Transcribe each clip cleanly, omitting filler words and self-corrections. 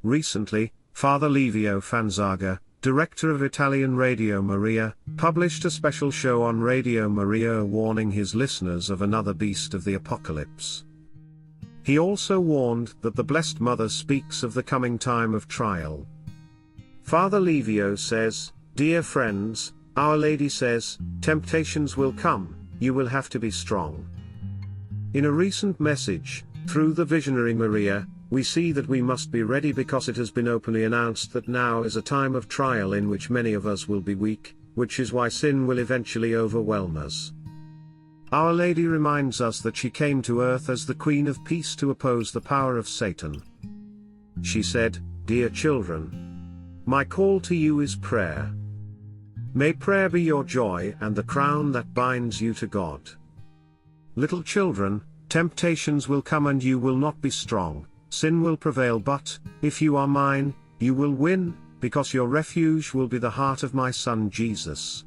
Recently, Father Livio Fanzaga, director of Italian Radio Maria, published a special show on Radio Maria warning his listeners of another beast of the apocalypse. He also warned that the Blessed Mother speaks of the coming time of trial. Father Livio says, "Dear friends, Our Lady says, temptations will come, you will have to be strong." In a recent message, through the visionary Maria, we see that we must be ready because it has been openly announced that now is a time of trial in which many of us will be weak, which is why sin will eventually overwhelm us. Our Lady reminds us that she came to earth as the Queen of Peace to oppose the power of Satan. She said, "Dear children, my call to you is prayer. May prayer be your joy and the crown that binds you to God. Little children, temptations will come and you will not be strong, sin will prevail, but, if you are mine, you will win, because your refuge will be the heart of my Son Jesus.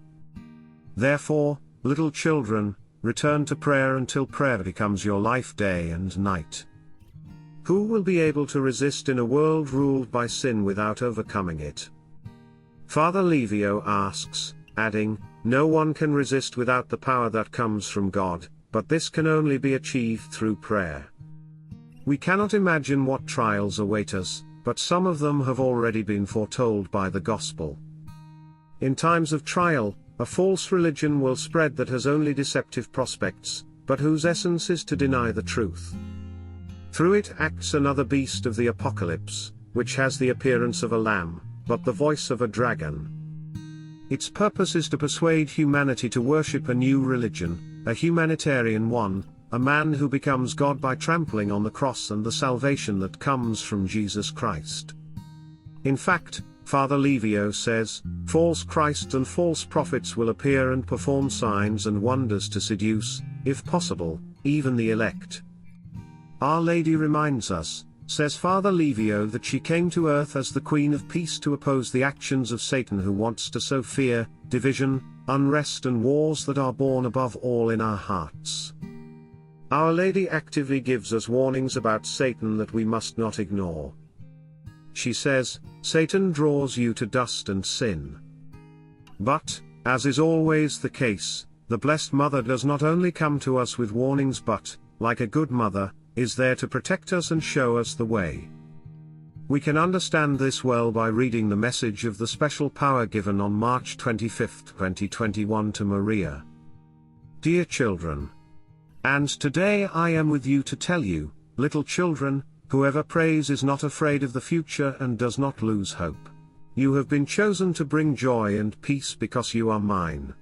Therefore, little children, return to prayer until prayer becomes your life day and night. Who will be able to resist in a world ruled by sin without overcoming it?" Father Livio asks, adding, "No one can resist without the power that comes from God, but this can only be achieved through prayer. We cannot imagine what trials await us, but some of them have already been foretold by the Gospel. In times of trial, a false religion will spread that has only deceptive prospects, but whose essence is to deny the truth. Through it acts another beast of the apocalypse, which has the appearance of a lamb, but the voice of a dragon. Its purpose is to persuade humanity to worship a new religion, a humanitarian one, a man who becomes God by trampling on the cross and the salvation that comes from Jesus Christ. In fact, Father Livio says, false Christs and false prophets will appear and perform signs and wonders to seduce, if possible, even the elect. Our Lady reminds us, says Father Livio, that she came to earth as the Queen of Peace to oppose the actions of Satan, who wants to sow fear, division, unrest and wars that are born above all in our hearts. Our Lady actively gives us warnings about Satan that we must not ignore. She says, "Satan draws you to dust and sin." But, as is always the case, the Blessed Mother does not only come to us with warnings but, like a good mother, is there to protect us and show us the way. We can understand this well by reading the message of the special power given on March 25, 2021 to Maria. "Dear children, and today I am with you to tell you, little children, whoever prays is not afraid of the future and does not lose hope. You have been chosen to bring joy and peace because you are mine.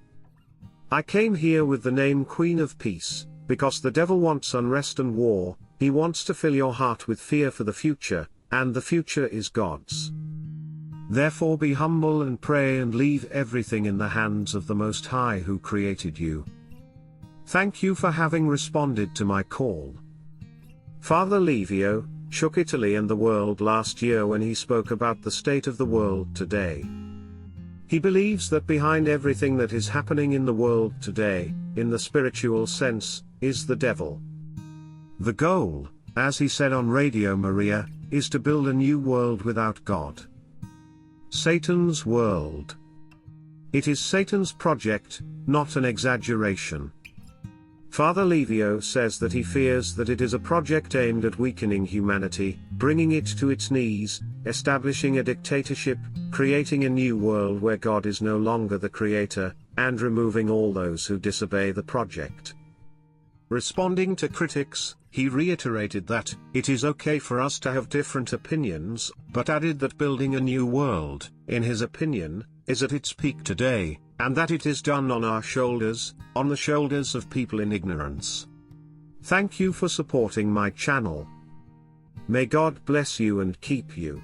I came here with the name Queen of Peace, because the devil wants unrest and war, he wants to fill your heart with fear for the future, and the future is God's. Therefore be humble and pray and leave everything in the hands of the Most High who created you. Thank you for having responded to my call." Father Livio shook Italy and the world last year when he spoke about the state of the world today. He believes that behind everything that is happening in the world today, in the spiritual sense, is the devil. The goal, as he said on Radio Maria, is to build a new world without God. Satan's world. It is Satan's project, not an exaggeration. Father Livio says that he fears that it is a project aimed at weakening humanity, bringing it to its knees, establishing a dictatorship, creating a new world where God is no longer the creator, and removing all those who disobey the project. Responding to critics, he reiterated that it is okay for us to have different opinions, but added that building a new world, in his opinion, is at its peak today, and that it is done on our shoulders, on the shoulders of people in ignorance. Thank you for supporting my channel. May God bless you and keep you.